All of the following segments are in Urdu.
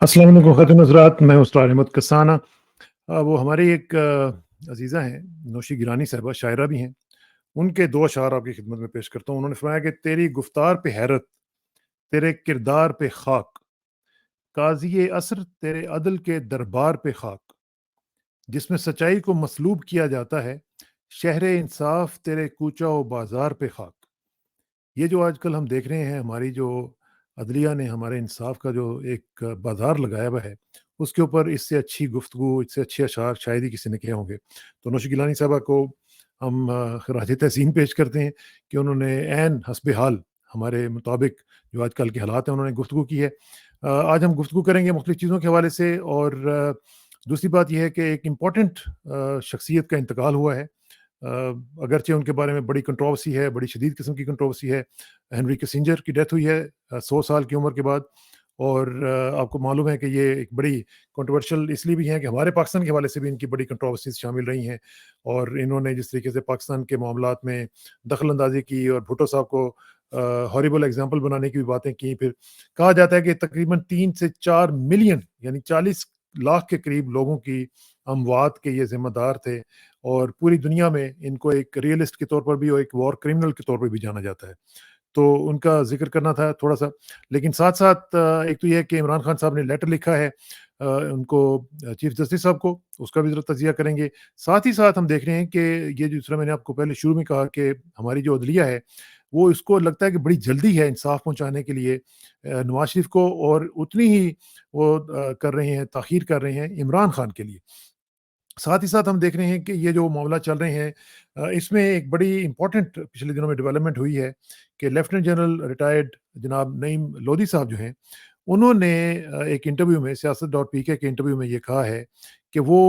السلام علیکم خاتون حضرات، میں اسرار احمد کسانہ۔ وہ ہماری ایک عزیزہ ہیں، نوشی گیلانی صاحبہ، شاعرہ بھی ہیں۔ ان کے دو اشعار آپ کی خدمت میں پیش کرتا ہوں۔ انہوں نے فرمایا کہ تیری گفتار پہ حیرت، تیرے کردار پہ خاک، قاضی عصر تیرے عدل کے دربار پہ خاک، جس میں سچائی کو مصلوب کیا جاتا ہے، شہر انصاف تیرے کوچہ و بازار پہ خاک۔ یہ جو آج کل ہم دیکھ رہے ہیں، ہماری جو عدلیہ نے ہمارے انصاف کا جو ایک بازار لگایا ہوا ہے، اس کے اوپر اس سے اچھی گفتگو، اس سے اچھے اشعار شاید ہی کسی نے کہے ہوں گے۔ تو نوشی گیلانی صاحبہ کو ہم خراج تحسین پیش کرتے ہیں کہ انہوں نے عین حسب حال ہمارے مطابق جو آج کل کے حالات ہیں انہوں نے گفتگو کی ہے۔ آج ہم گفتگو کریں گے مختلف چیزوں کے حوالے سے، اور دوسری بات یہ ہے کہ ایک امپورٹنٹ شخصیت کا انتقال ہوا ہے۔ اگرچہ ان کے بارے میں بڑی کنٹروورسی ہے، بڑی شدید قسم کی کنٹروورسی ہے۔ ہنری کسنجر کی ڈیتھ ہوئی ہے 100 سال کی عمر کے بعد، اور آپ کو معلوم ہے کہ یہ ایک بڑی کنٹروورشل اس لیے بھی ہیں کہ ہمارے پاکستان کے حوالے سے بھی ان کی بڑی کنٹروورسیز شامل رہی ہیں، اور انہوں نے جس طریقے سے پاکستان کے معاملات میں دخل اندازی کی اور بھٹو صاحب کو ہاریبل ایگزامپل بنانے کی بھی باتیں کی۔ پھر کہا جاتا ہے کہ تقریباً 3 سے 4 ملین یعنی 40 لاکھ کے قریب لوگوں کی اموات کے یہ ذمہ دار تھے، اور پوری دنیا میں ان کو ایک ریئلسٹ کے طور پر بھی اور ایک وار کرمنل کے طور پر بھی جانا جاتا ہے۔ تو ان کا ذکر کرنا تھا تھوڑا سا، لیکن ساتھ ساتھ ایک تو یہ ہے کہ عمران خان صاحب نے لیٹر لکھا ہے ان کو، چیف جسٹس صاحب کو، اس کا بھی ضرور تجزیہ کریں گے۔ ساتھ ہی ساتھ ہم دیکھ رہے ہیں کہ یہ جو دوسرا میں نے آپ کو پہلے شروع میں کہا کہ ہماری جو عدلیہ ہے وہ اس کو لگتا ہے کہ بڑی جلدی ہے انصاف پہنچانے کے لیے نواز شریف کو، اور اتنی ہی وہ کر رہے ہیں، تاخیر کر رہے ہیں عمران خان کے لیے۔ ساتھ ہی ساتھ ہم دیکھ رہے ہیں کہ یہ جو معاملہ چل رہے ہیں اس میں ایک بڑی امپورٹنٹ پچھلے دنوں میں ڈیولپمنٹ ہوئی ہے کہ لیفٹنٹ جنرل ریٹائرڈ جناب نعیم لودھی صاحب جو ہیں، انہوں نے ایک انٹرویو میں سیاست ڈاٹ پی کے انٹرویو میں یہ کہا ہے کہ وہ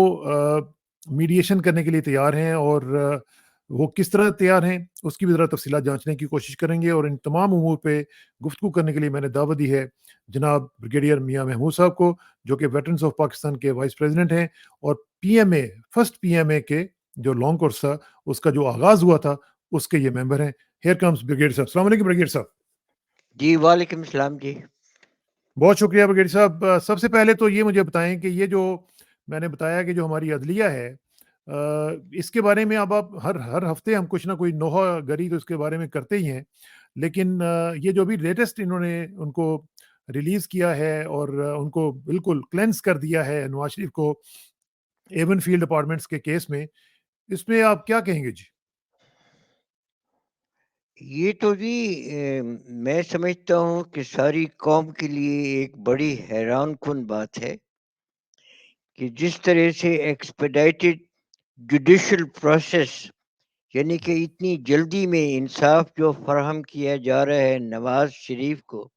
میڈیشن کرنے کے لیے تیار ہیں، اور وہ کس طرح تیار ہیں اس کی بھی ذرا تفصیلات جانچنے کی کوشش کریں گے، اور ان تمام امور پہ گفتگو کرنے کے لیے میں نے دعوت دی ہے جناب بریگیڈیئر میاں محمود صاحب کو، جو کہ ویٹرنز آف پاکستان کے وائس پریزیڈنٹ ہیں، اور پی ایم اے، فرسٹ پی ایم اے کے جو لانگ کورس تھا اس کا جو آغاز ہوا تھا اس کے یہ ممبر ہیں۔ ہیئر کمز بریگیڈیئر صاحب۔ السلام علیکم بریگیڈیئر صاحب۔ جی وعلیکم السلام جی۔ بہت شکریہ بریگیڈیئر صاحب۔ سب سے پہلے تو یہ مجھے بتائیں کہ یہ جو میں نے بتایا کہ جو ہماری عدلیہ ہے، اس کے بارے میں اب آپ ہر ہفتے ہم کچھ نہ کوئی نوحہ گری تو اس کے بارے میں کرتے ہی ہیں، لیکن یہ جو بھی لیٹسٹ انہوں نے ان کو ریلیز کیا ہے اور ان کو بالکل کلینس کر دیا ہے نواز شریف کو ایون فیلڈ اپارٹمنٹس کے کیس میں، اس میں آپ کیا کہیں گے جی؟ یہ تو جی میں سمجھتا ہوں کہ ساری قوم کے لیے ایک بڑی حیران کن بات ہے کہ جس طرح سے ایکسپیڈائٹڈ جوڈیشل پروسیس، یعنی کہ اتنی جلدی میں انصاف جو فراہم کیا جا رہا ہے نواز شریف کو،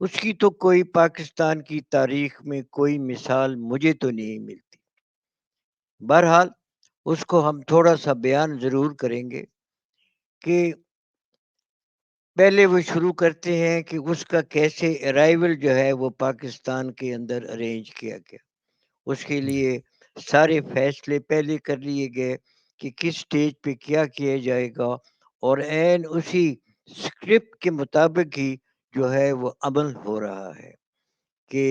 اس کی تو کوئی پاکستان کی تاریخ میں کوئی مثال مجھے تو نہیں ملتی۔ بہرحال اس کو ہم تھوڑا سا بیان ضرور کریں گے کہ پہلے وہ شروع کرتے ہیں کہ اس کا کیسے ارائیول جو ہے وہ پاکستان کے اندر ارینج کیا گیا۔ اس کے جی لیے سارے فیصلے پہلے کر لیے گئے کہ کس سٹیج پہ کیا کیا جائے گا، اور عین اسی سکرپٹ کے مطابق ہی جو ہے وہ عمل ہو رہا ہے کہ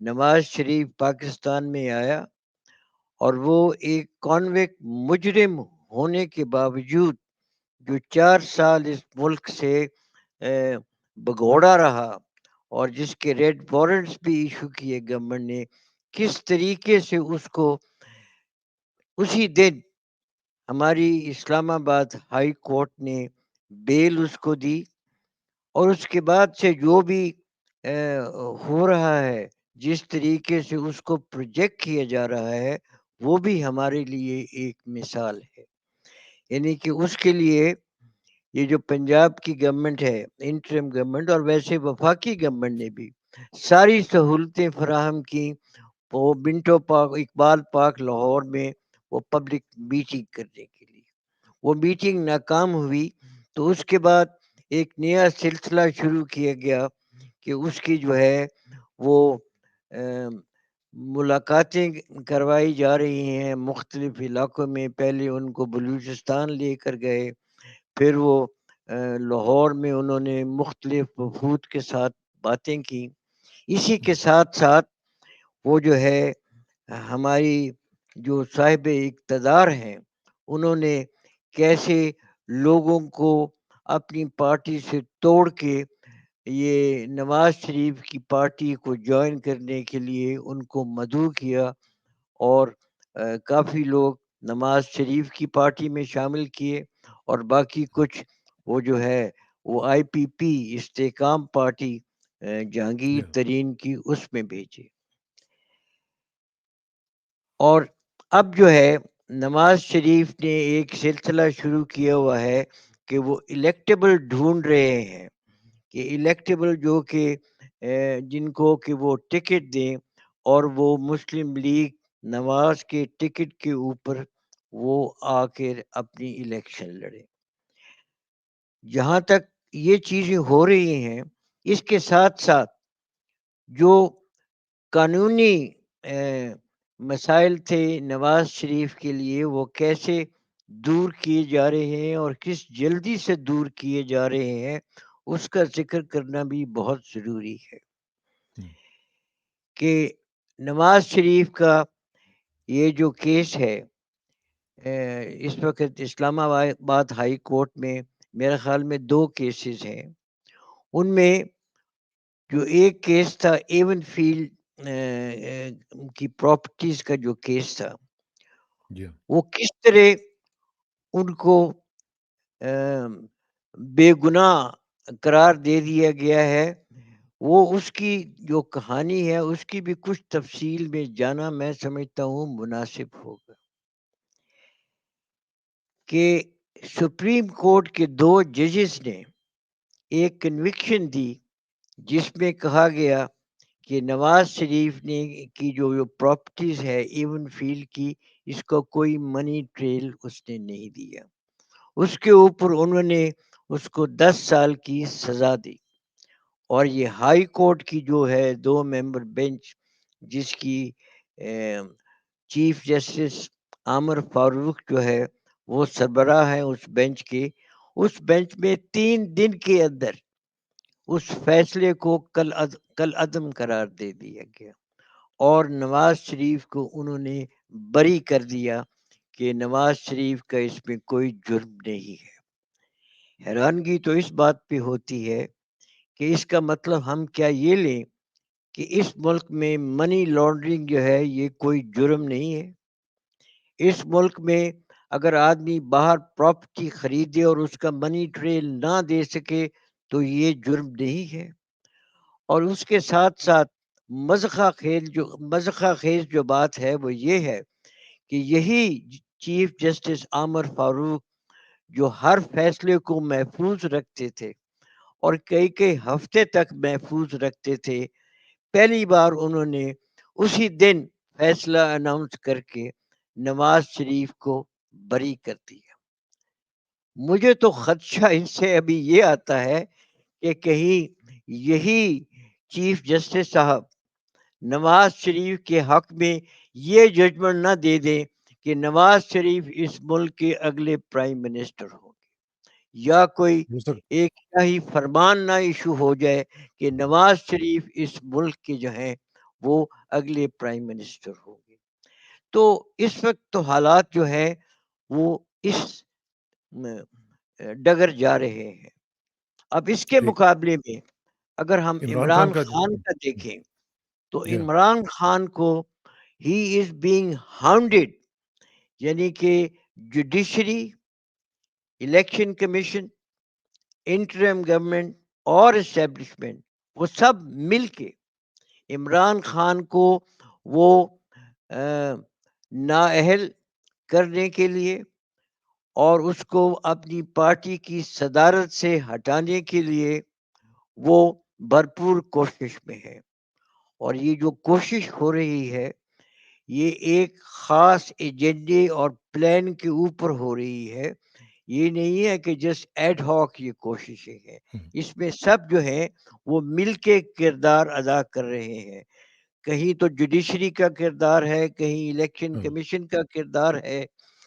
نواز شریف پاکستان میں آیا، اور وہ ایک کانویکٹ مجرم ہونے کے باوجود جو 4 سال اس ملک سے بگوڑا رہا، اور جس کے ریڈ وارنٹس بھی ایشو کیے گورنمنٹ نے، کس طریقے سے اس کو اسی دن ہماری اسلام آباد ہائی کورٹ نے بیل اس کو دی، اور اس کے بعد سے جو بھی ہو رہا ہے، جس طریقے سے اس کو پروجیکٹ کیا جا رہا ہے، وہ بھی ہمارے لیے ایک مثال ہے۔ یعنی کہ اس کے لیے یہ جو پنجاب کی گورنمنٹ ہے، انٹرم گورنمنٹ، اور ویسے وفاقی گورنمنٹ نے بھی ساری سہولتیں فراہم کی۔ وہ منٹو پارک، اقبال پارک لاہور میں وہ پبلک میٹنگ کرنے کے لیے، وہ میٹنگ ناکام ہوئی، تو اس کے بعد ایک نیا سلسلہ شروع کیا گیا کہ اس کی جو ہے وہ ملاقاتیں کروائی جا رہی ہیں مختلف علاقوں میں۔ پہلے ان کو بلوچستان لے کر گئے، پھر وہ لاہور میں انہوں نے مختلف وفود کے ساتھ باتیں کی۔ اسی کے ساتھ ساتھ وہ جو ہے ہماری جو صاحب اقتدار ہیں انہوں نے کیسے لوگوں کو اپنی پارٹی سے توڑ کے یہ نواز شریف کی پارٹی کو جوائن کرنے کے لیے ان کو مدعو کیا، اور کافی لوگ نواز شریف کی پارٹی میں شامل کیے، اور باقی کچھ وہ جو ہے وہ آئی پی پی استحکام پارٹی جہانگیر Yeah. ترین کی اس میں بھیجے۔ اور اب جو ہے نواز شریف نے ایک سلسلہ شروع کیا ہوا ہے کہ وہ الیکٹیبل ڈھونڈ رہے ہیں، کہ الیکٹیبل جو کہ جن کو کہ وہ ٹکٹ دیں اور وہ مسلم لیگ نواز کے ٹکٹ کے اوپر وہ آ کے اپنی الیکشن لڑے۔ جہاں تک یہ چیزیں ہو رہی ہیں، اس کے ساتھ ساتھ جو قانونی مسائل تھے نواز شریف کے لیے وہ کیسے دور کیے جا رہے ہیں اور کس جلدی سے دور کیے جا رہے ہیں، اس کا ذکر کرنا بھی بہت ضروری ہے کہ نواز شریف کا یہ جو کیس ہے اس وقت اسلام آباد ہائی کورٹ میں میرے خیال میں 2 کیسز ہیں۔ ان میں جو ایک کیس تھا ایون فیلڈ کی پراپرٹیز کا جو کیس تھا، وہ کس طرح ان کو بے گناہ قرار دے دیا گیا ہے، وہ اس کی جو کہانی ہے اس کی بھی کچھ تفصیل میں جانا میں سمجھتا ہوں مناسب ہوگا۔ کہ سپریم کورٹ کے 2 ججز نے ایک کنوکشن دی جس میں کہا گیا کہ نواز شریف نے کی جو پراپرٹیز ہے ایون فیلڈ کی، اس کو کوئی منی ٹریل اس نے نہیں دیا، اس کے اوپر انہوں نے اس کو 10 سال کی سزا دی۔ اور یہ ہائی کورٹ کی جو ہے 2 ممبر بینچ جس کی چیف جسٹس عامر فاروق جو ہے وہ سربراہ ہے اس بینچ کے، اس بینچ میں 3 دن کے اندر اس فیصلے کو کل عدم قرار دے دیا گیا، اور نواز شریف کو انہوں نے بری کر دیا کہ نواز شریف کا اس میں کوئی جرم نہیں ہے۔ حیرانگی تو اس بات پہ ہوتی ہے کہ اس کا مطلب ہم کیا یہ لیں کہ اس ملک میں منی لانڈرنگ جو ہے یہ کوئی جرم نہیں ہے؟ اس ملک میں اگر آدمی باہر پراپرٹی خریدے اور اس کا منی ٹریل نہ دے سکے تو یہ جرم نہیں ہے؟ اور اس کے ساتھ ساتھ مضحکہ خیز جو بات ہے وہ یہ ہے کہ یہی چیف جسٹس عامر فاروق جو ہر فیصلے کو محفوظ رکھتے تھے اور کئی ہفتے تک محفوظ رکھتے تھے، پہلی بار انہوں نے اسی دن فیصلہ اناؤنس کر کے نواز شریف کو بری کر دیا۔ مجھے تو خدشہ ان سے ابھی یہ آتا ہے کہ کہیں یہی چیف جسٹس صاحب نواز شریف کے حق میں یہ ججمنٹ نہ دے دیں کہ نواز شریف اس ملک کے اگلے پرائم منسٹر ہوں گے، یا کوئی ایک ہی فرمان نہ ایشو ہو جائے کہ نواز شریف اس ملک کے جو ہیں وہ اگلے پرائم منسٹر ہوں گے۔ تو اس وقت تو حالات جو ہے وہ اس ڈگر جا رہے ہیں۔ اب اس کے مقابلے میں اگر ہم عمران خان کا دیکھیں تو عمران خان کو ہی از بینگ ہاؤنڈیڈ، یعنی کہ judiciary, election commission, interim government اور اسٹیبلشمنٹ وہ سب مل کے عمران خان کو وہ نااہل کرنے کے لیے اور اس کو اپنی پارٹی کی صدارت سے ہٹانے کے لیے وہ بھرپور کوشش میں ہے۔ اور یہ جو کوشش ہو رہی ہے یہ ایک خاص ایجنڈے اور پلان کے اوپر ہو رہی ہے، یہ نہیں ہے کہ جسٹ ایڈ ہاک یہ کوششیں ہیں، اس میں سب جو ہیں وہ مل کے کردار ادا کر رہے ہیں۔ کہیں تو جوڈیشری کا کردار ہے، کہیں الیکشن کمیشن کا کردار ہے،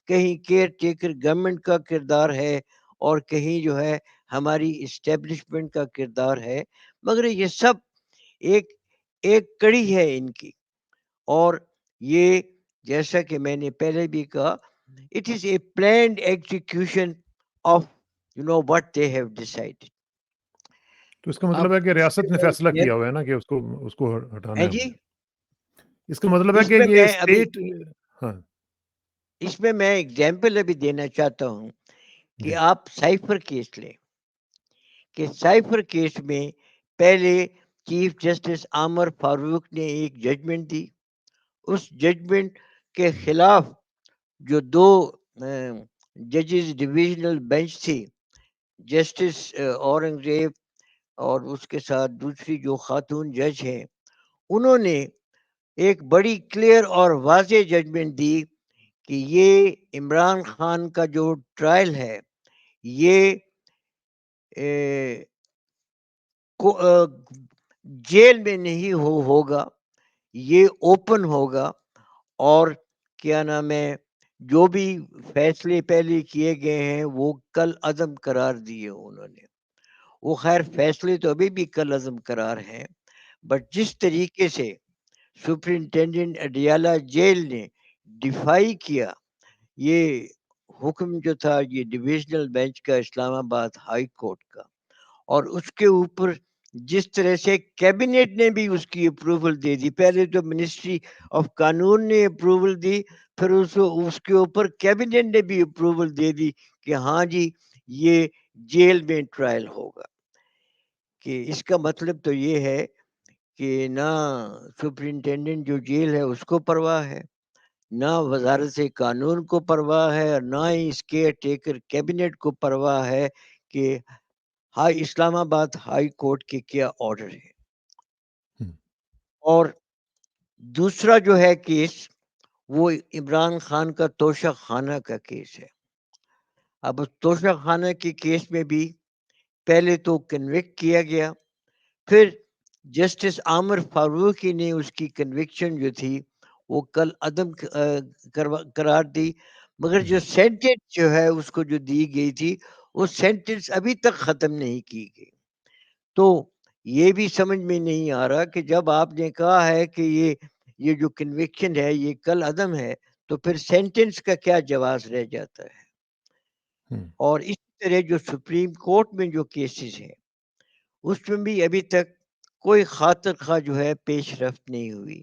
کہیں کیئر ٹیکر گورنمنٹ کا کردار ہے، اور کہیں جو ہے ہماری اسٹیبلشمنٹ کا کردار ہے، مگر یہ سب ایک کڑی ہے ان کی۔ اور یہ جیسا کہ میں نے پہلے بھی کہا it is a planned execution of what they have decided. تو اس کا اب مطلب ہے کہ اس ریاست نے میں فیصلہ کیا ہوا ہے نا کہ اس کو ہٹانا ہے ہم جی نے. اس کا مطلب ہے اس کہ میں یہ میں ابھی اسٹیٹ. ہاں اس میں میں ایگزامپل ابھی دینا چاہتا ہوں کہ جی آپ سائفر کیس لیں کہ سائفر کیس میں پہلے چیف جسٹس عامر فاروق نے ایک ججمنٹ دی. اس ججمنٹ کے خلاف جو دو ججز ڈویژنل بینچ تھی جسٹس اورنگزیب اور اس کے ساتھ دوسری جو خاتون جج ہیں انہوں نے ایک بڑی کلیئر اور واضح ججمنٹ دی کہ یہ عمران خان کا جو ٹرائل ہے یہ جیل میں نہیں ہوگا, یہ اوپن ہوگا, اور کیا نام ہے جو بھی فیصلے پہلے کیے گئے ہیں وہ کل عدم قرار دیے انہوں نے. وہ خیر فیصلے تو ابھی بھی کل عدم قرار ہیں, بٹ جس طریقے سے سپرنٹینڈنٹ اڈیالہ جیل نے ڈیفائی کیا یہ حکم جو تھا یہ ڈویژنل بینچ کا اسلام آباد ہائی کورٹ کا, اور اس کے اوپر جس طرح سے کیبنیٹ نے بھی اس کی اپروول دے دی. پہلے تو منسٹری آف قانون نے اپروول دی, پھر اس کے اوپر کیبنیٹ نے بھی اپروول دے دی کہ ہاں جی یہ جیل میں ٹرائل ہوگا. کہ اس کا مطلب تو یہ ہے کہ نہ سپرنٹینڈنٹ جو جیل ہے اس کو پرواہ ہے, نہ وزارت قانون کو پرواہ ہے, اور نہ ہی اس کے ٹیکر کیبنیٹ کو پرواہ ہے کہ اسلام آباد ہائی کورٹ کے کیا آرڈر ہے. اور دوسرا جو ہے کیس وہ عمران خان کا توشہ خانہ کا کیس ہے. اب توشہ خانہ کے کیس میں بھی پہلے تو کنوکٹ کیا گیا, پھر جسٹس عامر فاروقی نے اس کی کنوکشن جو تھی وہ کل عدم قرار دی, مگر جو سینٹنس جو ہے اس کو جو دی گئی تھی وہ سینٹنس ابھی تک ختم نہیں کی گئی. تو یہ بھی سمجھ میں نہیں آ رہا کہ جب آپ نے کہا ہے کہ یہ جو کنوکشن ہے یہ کل عدم ہے تو پھر سینٹنس کا کیا جواز رہ جاتا ہے. اور اس طرح جو سپریم کورٹ میں جو کیسز ہیں اس میں بھی ابھی تک کوئی خاطر خواہ جو ہے پیش رفت نہیں ہوئی.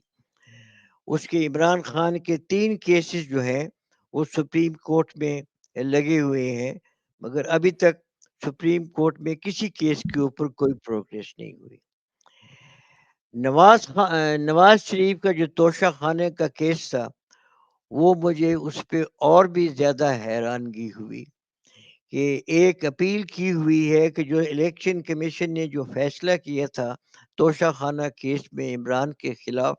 اس کے عمران خان کے 3 کیسز جو ہیں وہ سپریم کورٹ میں لگے ہوئے ہیں, مگر ابھی تک سپریم کورٹ میں کسی کیس کے اوپر کوئی پروگریس نہیں ہوئی. نواز شریف کا جو توشہ خانے کا کیس تھا وہ مجھے اس پہ اور بھی زیادہ حیرانگی ہوئی کہ ایک اپیل کی ہوئی ہے کہ جو الیکشن کمیشن نے جو فیصلہ کیا تھا توشہ خانہ کیس میں عمران کے خلاف,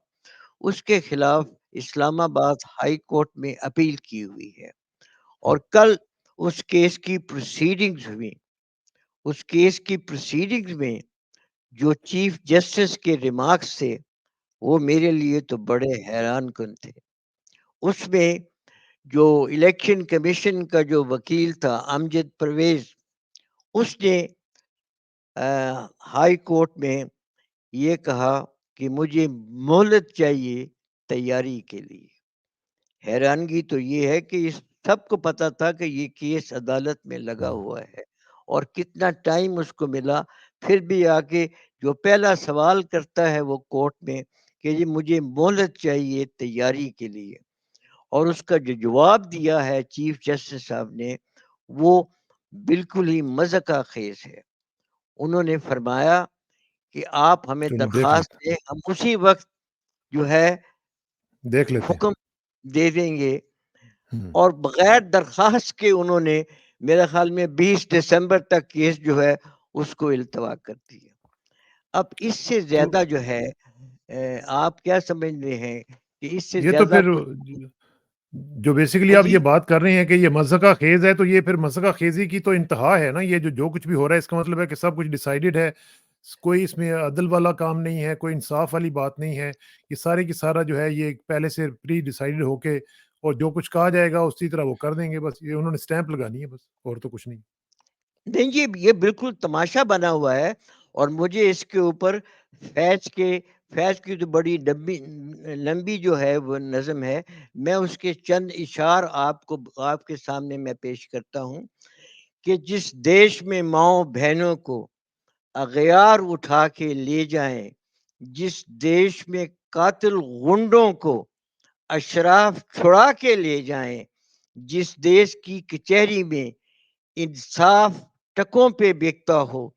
اس کے خلاف اسلام آباد ہائی کورٹ میں اپیل کی ہوئی ہے, اور کل اس کیس کی پروسیڈنگز ہوئی. اس کیس کی پروسیڈنگز میں جو چیف جسٹس کے ریمارکس تھے وہ میرے لیے تو بڑے حیران کن تھے. اس میں جو الیکشن کمیشن کا جو وکیل تھا امجد پرویز, اس نے ہائی کورٹ میں یہ کہا کہ مجھے مہلت چاہیے تیاری کے لیے. حیرانگی تو یہ ہے کہ اس سب کو پتا تھا کہ یہ کیس عدالت میں لگا ہوا ہے اور کتنا ٹائم اس کو ملا, پھر بھی آ کے جو پہلا سوال کرتا ہے وہ کورٹ میں کہ جی مجھے مہلت چاہیے تیاری کے لیے, اور اس کا جو جواب دیا ہے چیف جسٹس صاحب نے وہ بالکل ہی مذاق خیز ہے. انہوں نے فرمایا کہ آپ ہمیں درخواست دیں, ہم اسی وقت جو ہے دیکھ لیتے حکم دے دیں گے. اور بغیر درخواست کے انہوں نے میرے خیال میں 20 دسمبر تک کیس جو ہے اس کو التوا کر دیا. اب اس سے زیادہ جو ہے آپ کیا سمجھتے ہیں کہ اس سے یہ تو زیادہ پھر جو بیسیکلی آپ یہ بات کر رہے ہیں کہ یہ مذاق خیز ہے, تو یہ پھر مذاق خیزی کی تو انتہا ہے نا. یہ جو کچھ بھی ہو رہا ہے اس کا مطلب ہے کہ سب کچھ ڈیسائیڈڈ ہے, کوئی اس میں عدل والا کام نہیں ہے, کوئی انصاف والی بات نہیں ہے. یہ سارے کی سارا جو ہے یہ پہلے سے پری ڈیسائیڈڈ ہو کے, اور جو کچھ کہا جائے گا اسی طرح وہ کر دیں گے, بس یہ انہوں نے اسٹیمپ لگانی ہے بس, اور تو کچھ نہیں. نہیں, یہ بالکل تماشا بنا ہوا ہے, اور مجھے اس کے اوپر فیض کے فیض کی تو بڑی لمبی جو ہے وہ نظم ہے، میں اس کے چند اشعار آپ کے سامنے میں پیش کرتا ہوں کہ جس دیش میں ماؤں بہنوں کو اغیار اٹھا کے لے جائیں، جس دیش میں قاتل غنڈوں کو اشراف چھڑا کے لے جائیں، جس دیش کی کچہری میں انصاف ٹکوں پہ بکتا ہو،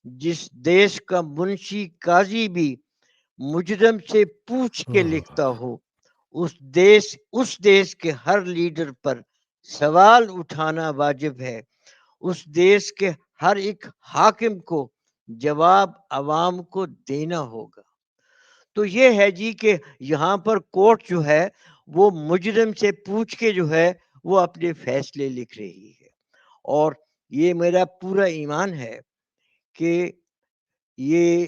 جس دیش کا منشی قاضی بھی مجرم سے پوچھ کے لکھتا ہو، اس دیش کے ہر لیڈر پر سوال اٹھانا واجب ہے، اس دیش کے ہر ایک حاکم کو جواب عوام کو دینا ہوگا۔ تو یہ ہے جی کہ یہاں پر کورٹ جو ہے وہ مجرم سے پوچھ کے جو ہے وہ اپنے فیصلے لکھ رہی ہے، اور یہ میرا پورا ایمان ہے کہ یہ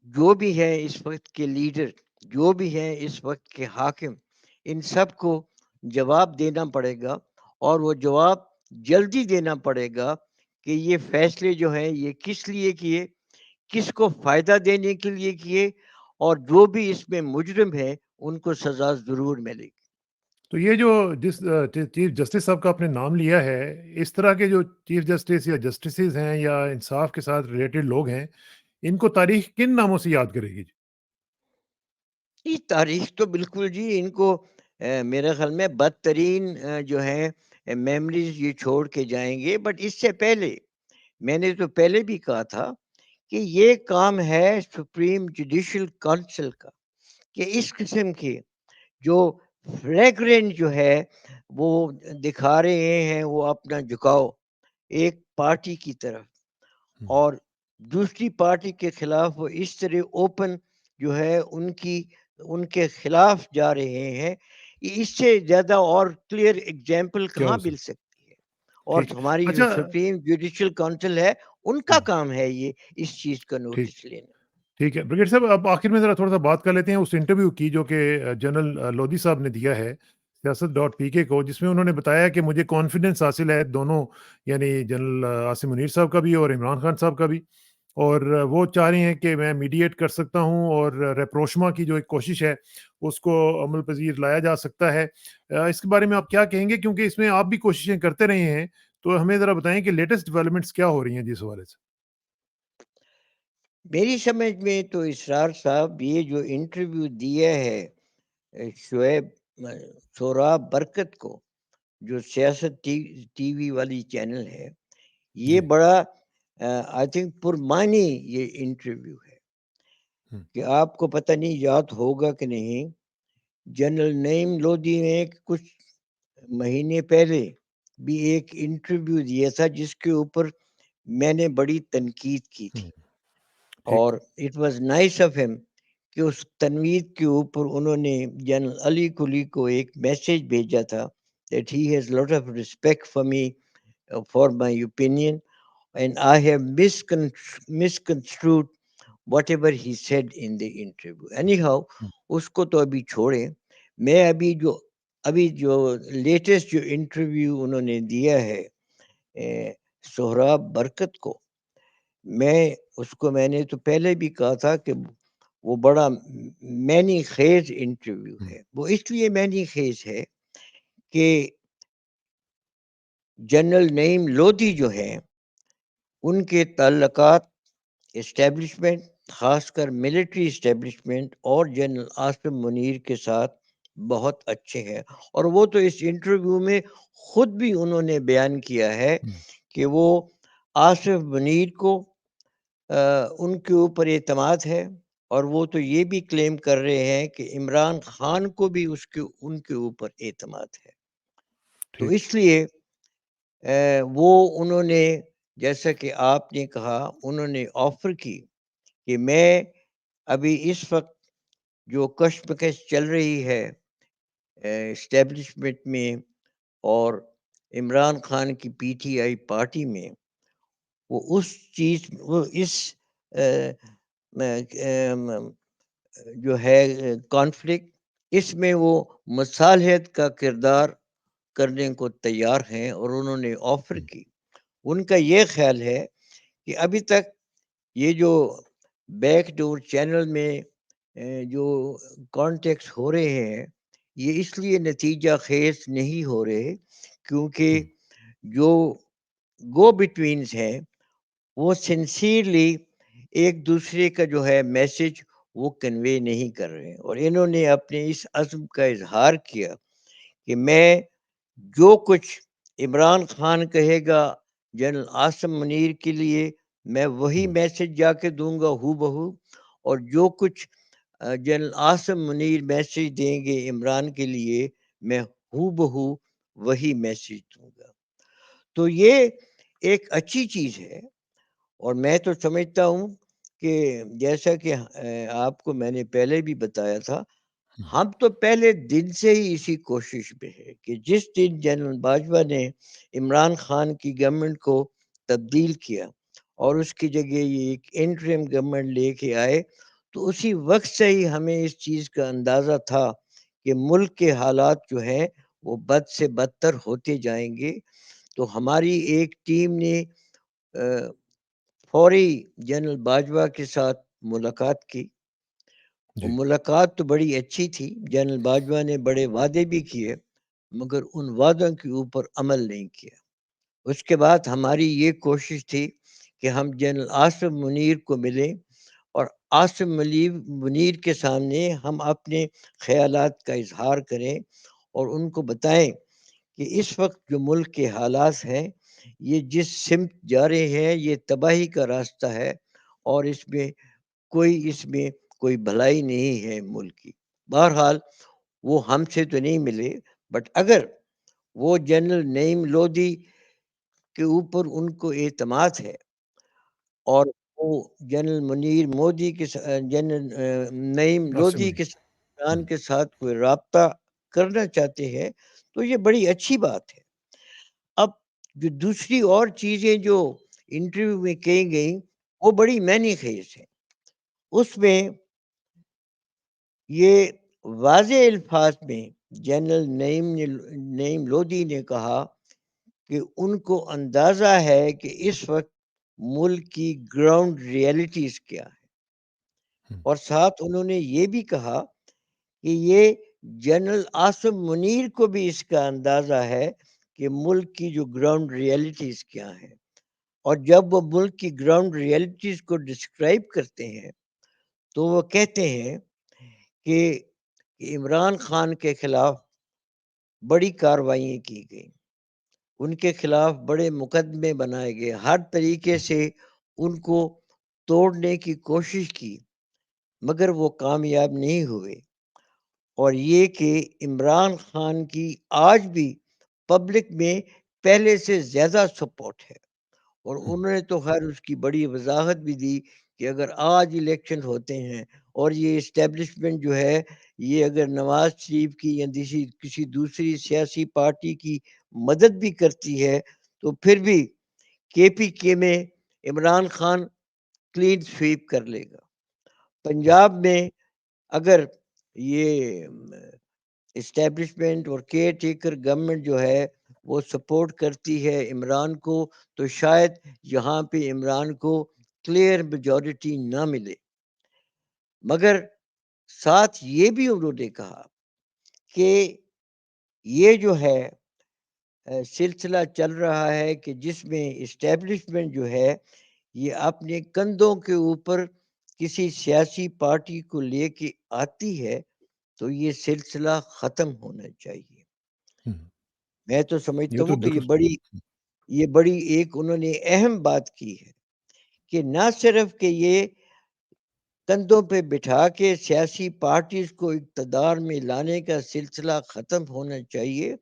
جو بھی ہے اس وقت کے لیڈر، جو بھی ہے اس وقت کے حاکم، ان سب کو جواب دینا پڑے گا، اور وہ جواب جلدی دینا پڑے گا کہ یہ فیصلے جو ہیں یہ کس لیے کیے، کس کو فائدہ دینے کے لیے کیے، اور جو بھی اس میں مجرم ہے ان کو سزا ضرور ملے گی۔ تو یہ جو جس چیف جسٹس صاحب کا آپ نے نام لیا ہے، اس طرح کے جو چیف جسٹس یا جسٹسز ہیں یا انصاف کے ساتھ ریلیٹڈ لوگ ہیں، ان کو تاریخ کن ناموں سے یاد کرے گی؟ یہ تاریخ تو بالکل جی ان کو میرے خیال میں بدترین جو ہے میموریز یہ چھوڑ کے جائیں گے۔ بٹ اس سے پہلے میں نے تو پہلے بھی کہا تھا کہ یہ کام ہے سپریم جوڈیشل کونسل کا، کہ اس قسم کے جو فلیگرنٹ جو ہے وہ دکھا رہے ہیں وہ اپنا جھکاؤ ایک پارٹی کی طرف، اور دوسری پارٹی کے خلاف وہ اس طرح اوپن جو ہے ان کے خلاف جا رہے ہیں، اس سے زیادہ اور کلیئر ایگزامپل کیا کہاں ہو مل سکتا؟ سکتی ہے؟ اور ٹھیک ہے، ہماری جو اچھا، سپریم جوڈیشل کونسل ہے ان کا کام ہے یہ اس چیز کا ٹھیک نوٹس لینا۔ ٹھیک ہے برگیڈ صاحب، اب آخر میں ذرا تھوڑا سا بات کر لیتے ہیں اس انٹرویو کی جو کہ جنرل لودھی صاحب نے دیا ہے سیاست.pk کو، جس میں انہوں نے بتایا کہ مجھے کانفیڈنس حاصل ہے دونوں، یعنی جنرل عاصم منیر صاحب کا بھی اور عمران خان صاحب کا بھی، اور وہ چاہ رہے ہیں کہ میں میڈیٹ کر سکتا ہوں اور ریپروشما کی جو ایک کوشش ہے اس کو عمل پذیر لایا جا سکتا ہے۔ اس کے بارے میں آپ کیا کہیں گے، کیونکہ اس میں آپ بھی کوششیں کرتے رہے ہیں، تو ہمیں ذرا بتائیں کہ لیٹسٹ ڈیولپمنٹس کیا ہو رہی ہیں جس حوالے سے؟ میری سمجھ میں تو اسرار صاحب یہ جو انٹرویو دیا ہے شعیب سوراب برکت کو، جو سیاست ٹی وی والی چینل ہے، یہ جی بڑا آئی تھنک پرمانی یہ انٹرویو ہے کہ آپ کو پتہ نہیں یاد ہوگا کہ نہیں، جنرل نعیم لودھی نے کچھ مہینے پہلے بھی ایک انٹرویو دیا تھا جس کے اوپر میں نے بڑی تنقید کی تھی، ٹھیک، اور اٹ واز نائس آف ہم کہ اس تنوید کے اوپر انہوں نے جنرل علی کلی کو ایک میسج بھیجا تھا that he has lot of respect for me for my opinion and I have misconstrued whatever he said in the interview. Anyhow, اس کو تو ابھی چھوڑیں، میں ابھی جو لیٹسٹ جو انٹرویو انہوں نے دیا ہے سہراب برکت کو، میں نے تو پہلے بھی کہا تھا کہ وہ بڑا معنی خیز انٹرویو ہے۔ وہ اس لیے معنی خیز ہے کہ جنرل نعیم لودھی جو ہیں ان کے تعلقات اسٹیبلشمنٹ، خاص کر ملٹری اسٹیبلشمنٹ اور جنرل عاصم منیر کے ساتھ بہت اچھے ہیں، اور وہ تو اس انٹرویو میں خود بھی انہوں نے بیان کیا ہے کہ وہ عاصم منیر کو ان کے اوپر اعتماد ہے، اور وہ تو یہ بھی کلیم کر رہے ہیں کہ عمران خان کو بھی ان کے اوپر اعتماد ہے۔ تو ٹھیک، اس لیے وہ انہوں نے، جیسا کہ آپ نے کہا، انہوں نے آفر کی کہ میں ابھی اس وقت جو کشمکش چل رہی ہے اسٹیبلشمنٹ میں اور عمران خان کی پی ٹی آئی پارٹی میں، وہ اس جو ہے کانفلکٹ، اس میں وہ مصالحت کا کردار کرنے کو تیار ہیں، اور انہوں نے آفر کی۔ ان کا یہ خیال ہے کہ ابھی تک یہ جو بیک ڈور چینل میں جو کانٹیکس ہو رہے ہیں یہ اس لیے نتیجہ خیز نہیں ہو رہے کیونکہ جو گو بٹوینز ہیں وہ سنسیئرلی ایک دوسرے کا جو ہے میسج وہ کنوے نہیں کر رہے اور انہوں نے اپنے اس عزم کا اظہار کیا کہ میں جو کچھ عمران خان کہے گا جنرل عاصم منیر کے لیے میں وہی میسج جا کے دوں گا ہو بہو، اور جو کچھ جنرل عاصم منیر میسج دیں گے عمران کے لیے میں ہو بہو وہی میسج دوں گا۔ تو یہ ایک اچھی چیز ہے، اور میں تو سمجھتا ہوں کہ جیسا کہ آپ کو میں نے پہلے بھی بتایا تھا، ہم تو پہلے دن سے ہی اسی کوشش میں ہے کہ جس دن جنرل باجوہ نے عمران خان کی گورنمنٹ کو تبدیل کیا اور اس کی جگہ یہ ایک انٹرم گورنمنٹ لے کے آئے، تو اسی وقت سے ہی ہمیں اس چیز کا اندازہ تھا کہ ملک کے حالات جو ہیں وہ بد سے بدتر ہوتے جائیں گے۔ تو ہماری ایک ٹیم نے فوری جنرل باجوہ کے ساتھ ملاقات کی۔ ملاقات تو بڑی اچھی تھی، جنرل باجوہ نے بڑے وعدے بھی کیے مگر ان وعدوں کے اوپر عمل نہیں کیا۔ اس کے بعد ہماری یہ کوشش تھی کہ ہم جنرل عاصم منیر کو ملیں اور عاصم منیر کے سامنے ہم اپنے خیالات کا اظہار کریں اور ان کو بتائیں کہ اس وقت جو ملک کے حالات ہیں یہ جس سمت جا رہے ہیں یہ تباہی کا راستہ ہے، اور اس میں کوئی بھلائی نہیں ہے ملک کی۔ بہرحال وہ ہم سے تو نہیں ملے، بٹ اگر وہ جنرل نعیم لودھی کے اوپر ان کو اعتماد ہے اور وہ جنرل منیر مودی کے جنرل نعیم لودھی کے ساتھ کوئی رابطہ کرنا چاہتے ہیں تو یہ بڑی اچھی بات ہے۔ اب جو دوسری اور چیزیں جو انٹرویو میں کہی گئیں وہ بڑی معنی خیز ہیں۔ اس میں یہ واضح الفاظ میں جنرل نعیم لودھی نے کہا کہ ان کو اندازہ ہے کہ اس وقت ملک کی گراؤنڈ ریئلٹیز کیا ہے، اور ساتھ انہوں نے یہ بھی کہا کہ یہ جنرل عاصم منیر کو بھی اس کا اندازہ ہے کہ ملک کی جو گراؤنڈ ریئلٹیز کیا ہیں، اور جب وہ ملک کی گراؤنڈ ریئلٹیز کو ڈسکرائب کرتے ہیں تو وہ کہتے ہیں کہ عمران خان کے خلاف بڑی کارروائیاں کی گئیں، ان کے خلاف بڑے مقدمے بنائے گئے، ہر طریقے سے ان کو توڑنے کی کوشش کی مگر وہ کامیاب نہیں ہوئے، اور یہ کہ عمران خان کی آج بھی پبلک میں پہلے سے زیادہ سپورٹ ہے، اور انہوں نے تو خیر اس کی بڑی وضاحت بھی دی کہ اگر آج الیکشن ہوتے ہیں اور یہ اسٹیبلشمنٹ جو ہے یہ اگر نواز شریف کی یا کسی دوسری سیاسی پارٹی کی مدد بھی کرتی ہے تو پھر بھی کے پی کے میں عمران خان کلین سویپ کر لے گا۔ پنجاب میں اگر یہ اسٹیبلشمنٹ اور کیئر ٹیکر گورنمنٹ جو ہے وہ سپورٹ کرتی ہے عمران کو تو شاید یہاں پہ عمران کو کلیئر میجورٹی نہ ملے، مگر ساتھ یہ بھی انہوں نے کہا کہ یہ جو ہے سلسلہ چل رہا ہے کہ جس میں اسٹیبلشمنٹ جو ہے یہ اپنے کندھوں کے اوپر کسی سیاسی پارٹی کو لے کے آتی ہے تو یہ سلسلہ ختم ہونا چاہیے۔ میں تو سمجھتا ہوں کہ یہ بڑی ایک انہوں نے اہم بات کی ہے کہ نہ صرف کہ یہ کندھوں پہ بٹھا کے سیاسی پارٹیز کو اقتدار میں لانے کا سلسلہ ختم ہونا چاہیے،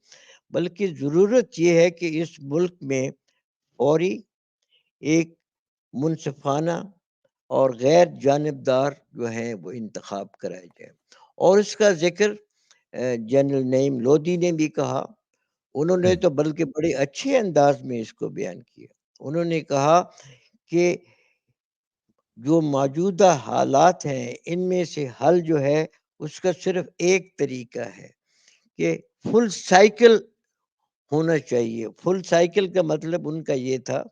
بلکہ ضرورت یہ ہے کہ اس ملک میں فوری ایک منصفانہ اور غیر جانبدار جو ہیں وہ انتخاب کرائے جائے، اور اس کا ذکر جنرل نعیم لودھی نے بھی کہا۔ انہوں نے تو بلکہ بڑے اچھے انداز میں اس کو بیان کیا۔ انہوں نے کہا کہ جو موجودہ حالات ہیں ان میں سے حل جو ہے اس کا صرف ایک طریقہ ہے کہ فل سائیکل ہونا چاہیے۔ فل سائیکل کا مطلب ان کا یہ تھا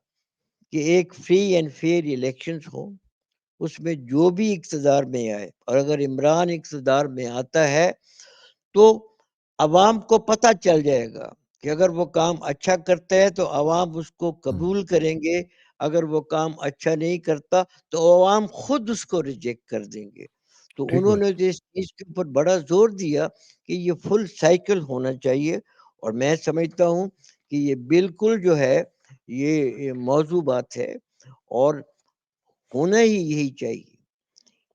کہ ایک فری اینڈ فیئر الیکشنز ہوں، اس میں جو بھی اقتدار میں آئے، اور اگر عمران اقتدار میں آتا ہے تو عوام کو پتہ چل جائے گا کہ اگر وہ کام اچھا کرتا ہے تو عوام اس کو قبول کریں گے، اگر وہ کام اچھا نہیں کرتا تو عوام خود اس کو ریجیکٹ کر دیں گے۔ تو ٹھیک انہوں بات نے تو اس چیز کے اوپر بڑا زور دیا کہ یہ فل سائیکل ہونا چاہیے، اور میں سمجھتا ہوں کہ یہ بالکل جو ہے یہ موضوع بات ہے، اور ہونا ہی یہی چاہیے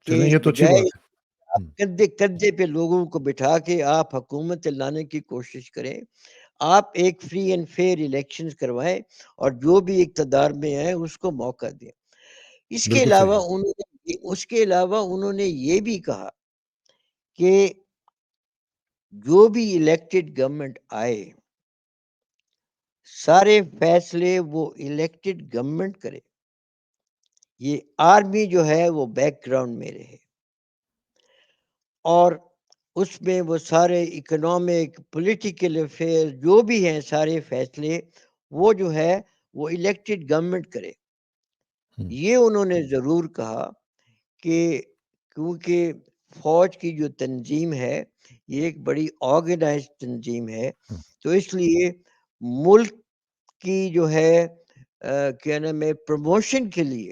چلیں، کہ یہ تو اچھی بجائے بات ہے۔ آپ کندھے کندھے پہ لوگوں کو بٹھا کے آپ حکومت لانے کی کوشش کریں، آپ ایک فری اینڈ فیئر الیکشن کروائیں اور جو بھی اقتدار میں آئے اس کو موقع دیں۔ بالکل صحیح ہے۔ اس کے علاوہ انہوں نے یہ بھی کہا کہ جو بھی الیکٹڈ گورنمنٹ آئے سارے فیصلے وہ الیکٹڈ گورنمنٹ کرے، یہ آرمی جو ہے وہ بیک گراؤنڈ میں رہے، اور اس میں وہ سارے اکنامک پولیٹیکل افیئر جو بھی ہیں سارے فیصلے وہ جو ہے وہ الیکٹڈ گورنمنٹ کرے۔ یہ انہوں نے ضرور کہا کہ کیونکہ فوج کی جو تنظیم ہے یہ ایک بڑی آرگنائز تنظیم ہے، تو اس لیے ملک کی جو ہے کیا نام ہے پروموشن کے لیے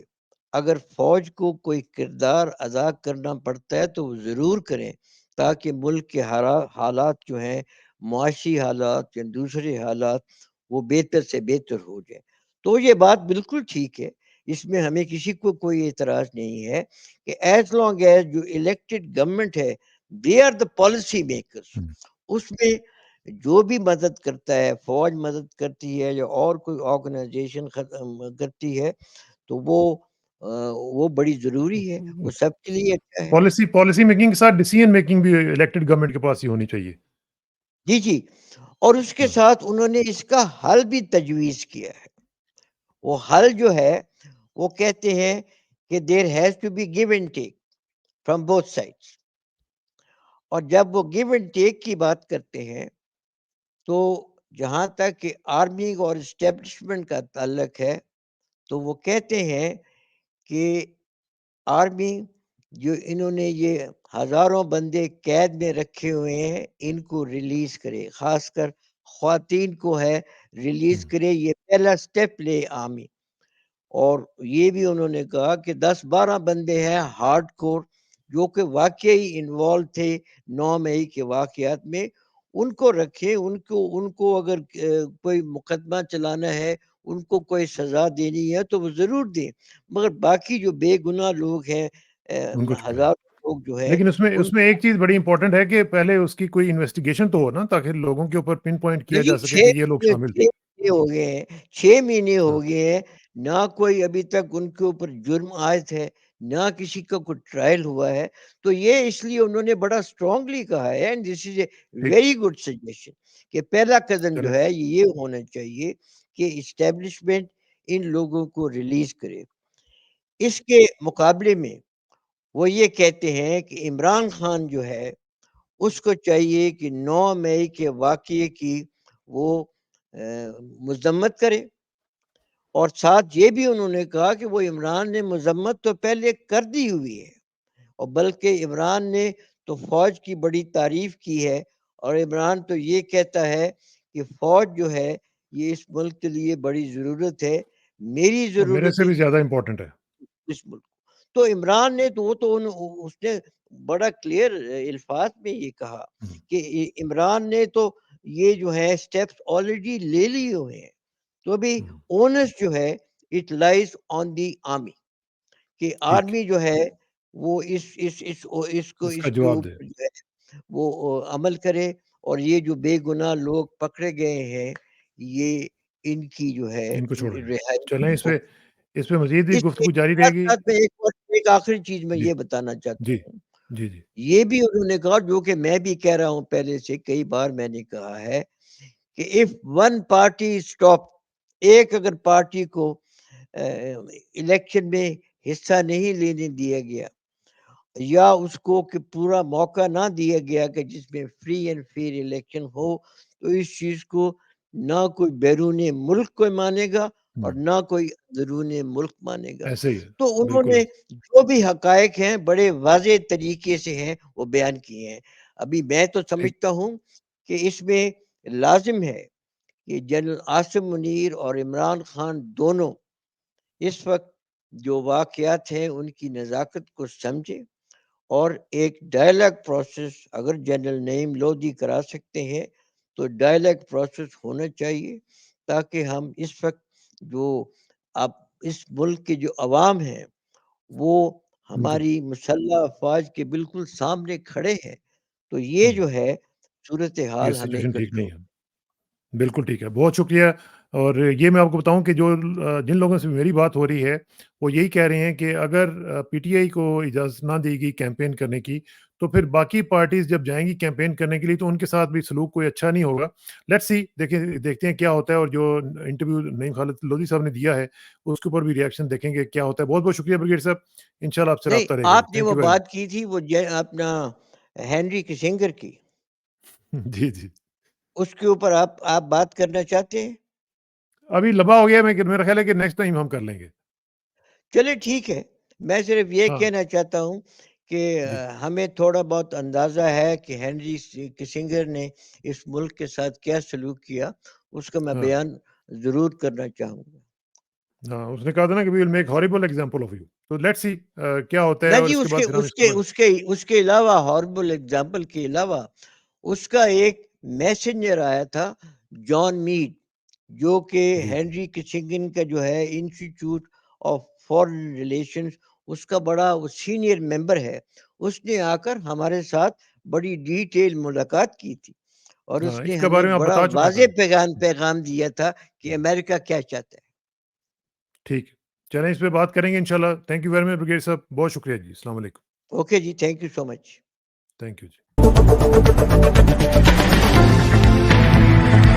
اگر فوج کو کوئی کردار ادا کرنا پڑتا ہے تو وہ ضرور کریں، تاکہ ملک کے حالات جو ہیں معاشی حالات یا دوسرے حالات وہ بہتر سے بہتر ہو جائے۔ تو یہ بات بالکل ٹھیک ہے، اس میں ہمیں کسی کو کوئی اعتراض نہیں ہے کہ ایز لانگ ایز جو الیکٹڈ گورنمنٹ ہے they are the policy makers, اس میں جو بھی مدد کرتا ہے، فوج مدد کرتی ہے یا اور کوئی آرگنائزیشن کرتی ہے تو وہ بڑی ضروری ہے، وہ سب کے لیے اچھا ہے۔ پالیسی میکنگ کے ساتھ ڈیسیژن میکنگ بھی الیکٹڈ گورنمنٹ کے پاس ہی ہونی چاہیے۔ جی جی، اور اس کے ساتھ انہوں نے اس کا حل بھی تجویز کیا ہے۔ وہ حل جو ہے وہ کہتے ہیں کہ there has to be give and take from both sides, اور جب وہ گیو اینڈ ٹیک کی بات کرتے ہیں تو جہاں تک کہ آرمی اور اسٹیبلشمنٹ کا تعلق ہے تو وہ کہتے ہیں کہ آرمی جو انہوں نے یہ ہزاروں بندے قید میں رکھے ہوئے ہیں ان کو ریلیز کرے، خاص کر خواتین کو ہے ریلیز کرے، یہ پہلا سٹیپ لے آرمی۔ اور یہ بھی انہوں نے کہا کہ 10-12 بندے ہیں ہارڈ کور جو کہ واقعی انوالو تھے 9 مئی کے واقعات میں، ان کو رکھیں، ان کو اگر کوئی مقدمہ چلانا ہے، ان کو کوئی سزا دینی ہے تو وہ ضرور دیں، مگر باقی جو بے گناہ لوگ ہیں ان کو چھوڑیں۔ ہزاروں لوگ جو ہے لیکن ان اس میں ایک چیز بڑی امپورٹنٹ ہے کہ پہلے اس کی کوئی انویسٹیگیشن تو ہو نا، تاکہ لوگوں کے اوپر پن پوائنٹ کیا نہیں، جا سکے کہ یہ لوگ شامل تھے۔ 6 مہینے ہو گئے ہیں، 6 مہینے ہاں، ہو گئے ہیں، نہ کوئی ابھی تک ان کے اوپر جرم عائد ہے، نہ کسی کا کوئی ٹرائل ہوا ہے، تو یہ اس لیے انہوں نے بڑا اسٹرانگلی کہا ہے اینڈ دس از اے ٹھیک، ویری گڈ سجیشن کہ پہلا قدم چلیں، جو ہے یہ ہونا چاہیے کہ اسٹیبلشمنٹ ان لوگوں کو ریلیز کرے۔ اس کے مقابلے میں وہ یہ کہتے ہیں کہ عمران خان جو ہے اس کو چاہیے کہ 9 مئی کے واقعے کی وہ مذمت کرے، اور ساتھ یہ بھی انہوں نے کہا کہ وہ عمران نے مذمت تو پہلے کر دی ہوئی ہے، اور بلکہ عمران نے تو فوج کی بڑی تعریف کی ہے، اور عمران تو یہ کہتا ہے کہ فوج جو ہے یہ اس ملک کے لیے بڑی ضرورت ہے، میری اور میرے ضرورت سے ہے بھی زیادہ امپورٹنٹ ہے۔ اس ملک کو۔ تو عمران نے تو وہ تو اس نے بڑا کلیئر الفاظ میں یہ کہا کہ عمران نے تو یہ جو ہے سٹیپس آلریڈی لے لیے ہوئے ہیں، تو ابھی اونس جو ہے it lies on the army, کہ ٹھیک، آرمی جو ہے وہ اس کا اس کے جواب دے۔ اوپر جو ہے وہ عمل کرے، اور یہ جو بے گناہ لوگ پکڑے گئے ہیں یہ ان کی جو ہے ان کو چھوڑیں۔ چلیں، رہائی اس ہو۔ پہ مزید بھی اس کے گفتگو جاری رہے ساتھ گی۔ ساتھ میں ایک آخری چیز میں جی، یہ بتانا چاہتا جی، ہوں، جی، جی، یہ بھی انہوں نے کہا جو کہ میں بھی کہہ رہا ہوں پہلے سے کئی بار میں نے کہا ہے کہ if one party stop، ایک اگر پارٹی کو الیکشن میں حصہ نہیں لینے دیا گیا یا اس کو کہ پورا موقع نہ دیا گیا کہ جس میں فری اینڈ فیئر الیکشن ہو، تو اس چیز کو نہ کوئی بیرون ملک کوئی مانے گا اور نہ کوئی اندرون ملک مانے گا. ایسے ہی ہے. تو انہوں بالکل نے جو بھی حقائق ہیں بڑے واضح طریقے سے ہیں وہ بیان کیے ہیں. ابھی میں تو سمجھتا ہوں کہ اس میں لازم ہے کہ جنرل عاصم منیر اور عمران خان دونوں اس وقت جو واقعات ہیں ان کی نزاکت کو سمجھے اور ایک ڈائلاگ پروسیس اگر جنرل نعیم لودھی کرا سکتے ہیں تو ڈائلاگ پروسیس ہونا چاہیے تاکہ ہم اس وقت جو اب اس ملک کے جو عوام ہیں وہ ہماری مسلح افواج کے بالکل سامنے کھڑے ہیں. تو یہ جو ہے صورتحال یہ ہمیں سچویشن ٹھیک نہیں کنٹرول. ہے. بالکل ٹھیک ہے. بہت شکریہ. اور یہ میں آپ کو بتاؤں کہ جو جن لوگوں سے میری بات ہو رہی ہے وہ یہی کہہ رہے ہیں کہ اگر پی ٹی آئی کو اجازت نہ دی گئی کیمپین کرنے کی تو پھر باقی پارٹیز جب جائیں گی کیمپین کرنے کے لیے تو ان کے ساتھ بھی سلوک کوئی اچھا نہیں ہوگا. لیٹس سی دیکھتے ہیں کیا ہوتا ہے. اور جو انٹرویو نعیم خالد لودھی صاحب نے دیا ہے اس کے اوپر بھی ریئیکشن دیکھیں گے کیا ہوتا ہے. بہت بہت شکریہ بریگیڈ صاحب. انشاءاللہ آپ سے نہیں رابطہ رہے گا. آپ نے تھینک وہ یو ویری بات کی تھی وہ اپنا ہینری کسنگر کی مچ. جی جی اس کے اوپر آپ بات کرنا چاہتے ہیں؟ ابھی لبا ہو گیا. میرا خیال ہے کہ نیکسٹ ٹائم ہم کر لیں گے. چلے ٹھیک ہے. میں صرف یہ ہاں کہنا چاہتا ہوں کہ جی ہمیں تھوڑا بہت اندازہ ہے کہ ہینری کسنگر نے اس ملک کے ساتھ کیا سلوک کیا. اس کا میں ہاں بیان ضرور کرنا چاہوں گا. ہاں اس نے کہا تھا نا کہ we will make horrible example of you. تو لیٹس سی کیا ہوتا ہے نہ اور جی اس کے بعد پھر ہم اس کے بارے. اس کے علاوہ ہاربل ایگزامپل کے علاوہ اس کا ایک میسنجر آیا تھا جان میڈ جو کہ جی ہینری کسنگر کا جو ہے انسٹیٹیوٹ آف فارن ریلیشنز اس کا بڑا سینئر ممبر ہے. اس نے آ کر ہمارے ساتھ بڑی ڈیٹیل ملاقات کی تھی اور ہاں اس نے اس کے ہمیں بارے میں آپ بڑا بتا چکے ہیں واضح پہلے. پیغام دیا تھا کہ امریکہ کیا چاہتا ہے. ٹھیک ہے. چلیں اس پہ بات کریں گے انشاءاللہ. Thank you very much brigade صاحب. بہت شکریہ جی. السلام علیکم. اوکے جی. Thank you so much. Thank you G.